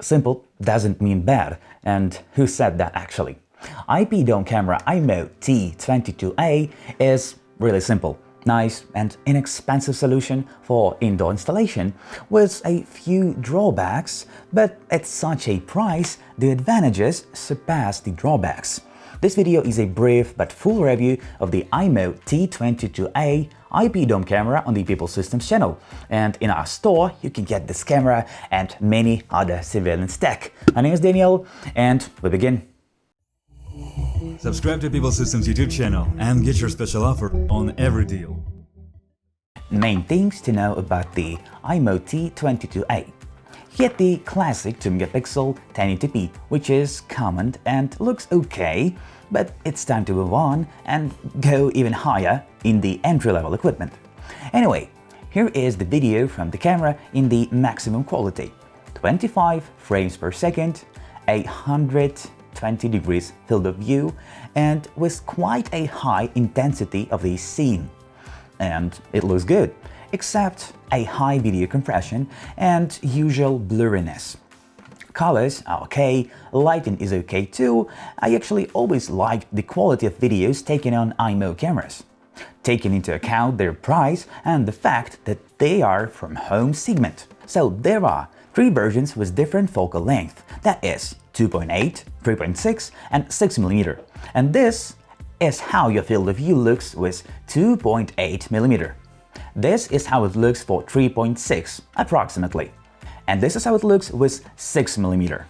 simple doesn't mean bad, and who said that actually? IP dome camera IMOU T22A is really simple, nice and inexpensive solution for indoor installation with a few drawbacks, but at such a price, the advantages surpass the drawbacks. This video is a brief but full review of the IMOU T22A IP dome camera on the Pipl Systems channel, and in our store you can get this camera and many other surveillance tech. My name is Daniel and we begin. Subscribe to Pipl Systems YouTube channel and get your special offer on every deal. Main things to know about the IMOU T22A. Get the classic 2MP 1080p, which is common and looks okay, but it's time to move on and go even higher in the entry-level equipment. Anyway, here is the video from the camera in the maximum quality, 25 frames per second, 120 degrees field of view, and with quite a high intensity of the scene. And it looks good, except a high video compression and usual blurriness. Colors are okay, lighting is okay too. I actually always liked the quality of videos taken on IMOU cameras, taking into account their price and the fact that they are from home segment. So there are 3 versions with different focal length, that is 2.8, 3.6 and 6mm. And this is how your field of view looks with 2.8mm. This is how it looks for 3.6 approximately. And this is how it looks with 6mm.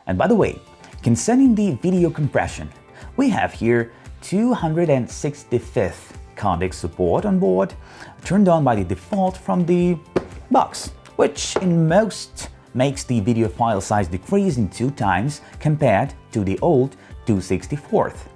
And by the way, concerning the video compression, we have here 265th codec support on board, turned on by the default from the box, which in most makes the video file size decrease in 2 times compared to the old 264th.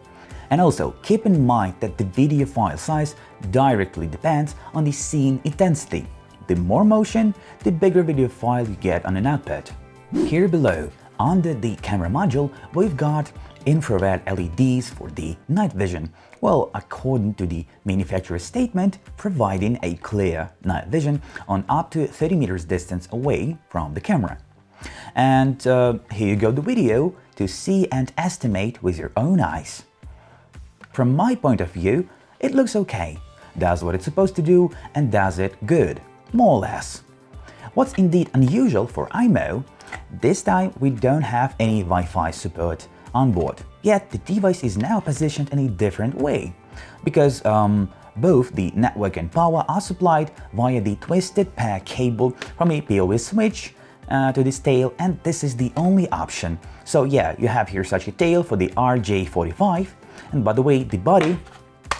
And also, keep in mind that the video file size directly depends on the scene intensity. The more motion, the bigger video file you get on an output. Here below, under the camera module, we've got infrared LEDs for the night vision, well, according to the manufacturer's statement, providing a clear night vision on up to 30 meters distance away from the camera. And here you go the video to see and estimate with your own eyes. From my point of view, it looks okay, does what it's supposed to do and does it good, more or less. What's indeed unusual for IMOU, this time we don't have any Wi-Fi support on board, yet the device is now positioned in a different way, because both the network and power are supplied via the twisted pair cable from a PoE switch to this tail, and this is the only option. So yeah, you have here such a tail for the RJ45, and by the way, the body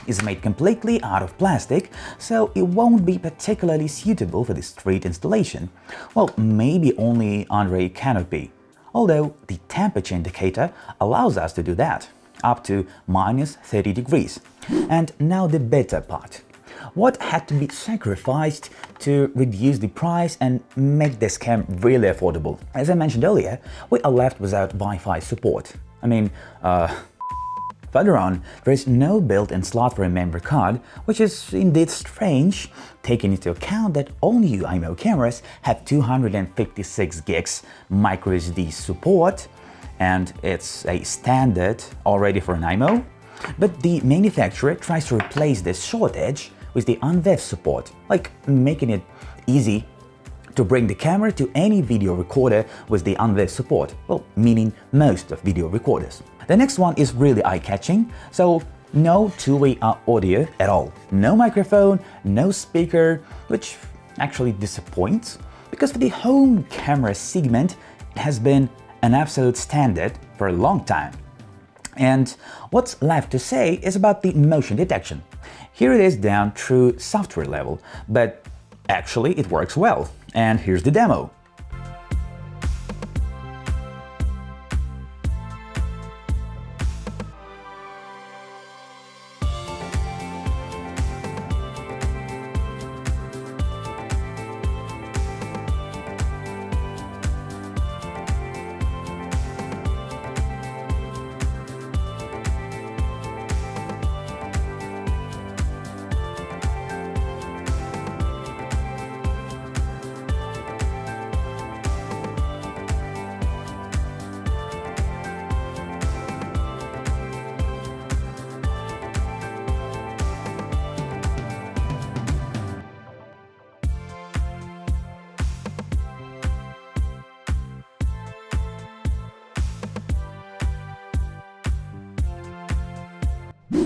is made completely out of plastic, so it won't be particularly suitable for the street installation. Well, maybe only under a canopy, although the temperature indicator allows us to do that, up to -30 degrees. And now the better part. What had to be sacrificed to reduce the price and make this cam really affordable? As I mentioned earlier, we are left without Wi-Fi support. I mean, further on, there is no built-in slot for a memory card, which is indeed strange, taking into account that all new IMOU cameras have 256 gigs microSD support, and it's a standard already for an IMOU. But the manufacturer tries to replace this shortage with the UNVIF support, like making it easy to bring the camera to any video recorder with the UNVIF support, well, meaning most of video recorders. The next one is really eye-catching, so no two-way audio at all. No microphone, no speaker, which actually disappoints, because for the home camera segment, it has been an absolute standard for a long time. And what's left to say is about the motion detection. Here it is down through software level, but actually it works well. And here's the demo.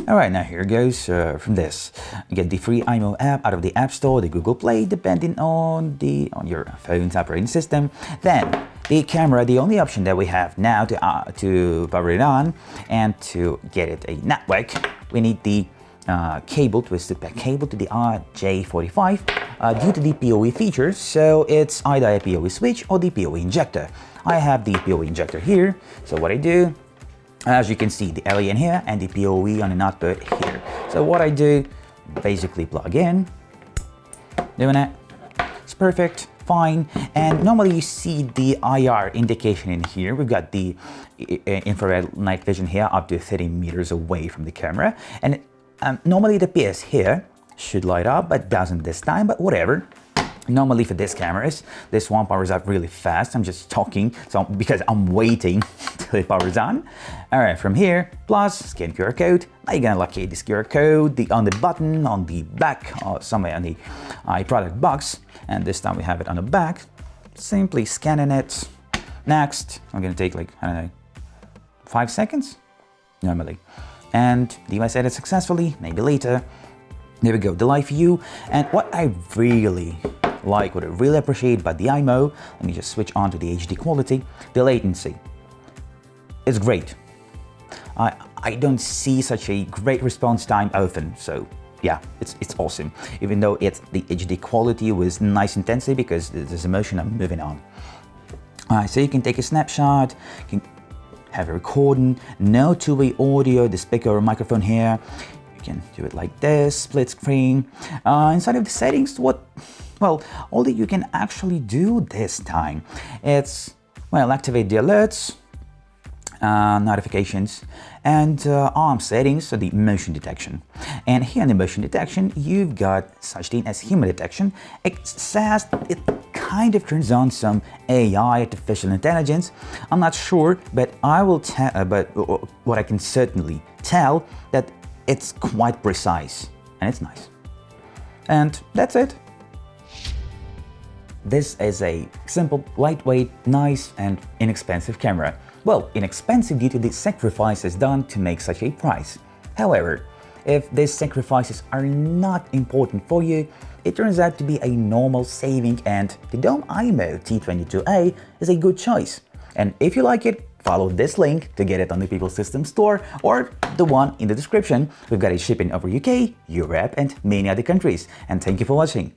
Alright, now here goes from this. You get the free IMOU app out of the App Store, the Google Play, depending on your phone's operating system. Then the camera, the only option that we have now to power it on and to get it a network, we need the cable, twisted pack cable to the RJ45 due to the PoE features. So it's either a PoE switch or the PoE injector. I have the PoE injector here. So what I do, as you can see, the LED in here and the PoE on the output here. So what I do, basically plug in, doing it. It's perfect, fine. And normally you see the IR indication in here. We've got the infrared night vision here up to 30 meters away from the camera. And normally it appears here, should light up, but doesn't this time, but whatever. Normally for this cameras, this one powers up really fast. I'm just talking because I'm waiting till it powers on. All right, from here, plus scan QR code. Now you're gonna locate this QR code on the button, on the back, or somewhere on the product box. And this time we have it on the back. Simply scanning it. Next, I'm gonna take like, I don't know, 5 seconds, normally. And device added successfully, maybe later. There we go, the live view. And what I really like, what I really appreciate about the IMOU, let me just switch on to the HD quality, the latency. It's great. I don't see such a great response time often, so yeah, it's awesome. Even though the HD quality was nice intensity because there's emotion I'm moving on. Alright, so you can take a snapshot, you can have a recording, no two-way audio, the speaker or microphone here. You can do it like this, split screen. Inside of the settings, all that you can actually do this time, it's, activate the alerts, notifications, and ARM settings, so the motion detection. And here in the motion detection, you've got such thing as human detection. It says it kind of turns on some AI, artificial intelligence. I'm not sure, but what I can certainly tell that it's quite precise, and it's nice. And that's it. This is a simple, lightweight, nice, and inexpensive camera. Well, inexpensive due to the sacrifices done to make such a price. However, if these sacrifices are not important for you, it turns out to be a normal saving, and the Dome IMOU T22A is a good choice. And if you like it, follow this link to get it on the Pipl Systems Store or the one in the description. We've got it shipping over UK, Europe, and many other countries. And thank you for watching.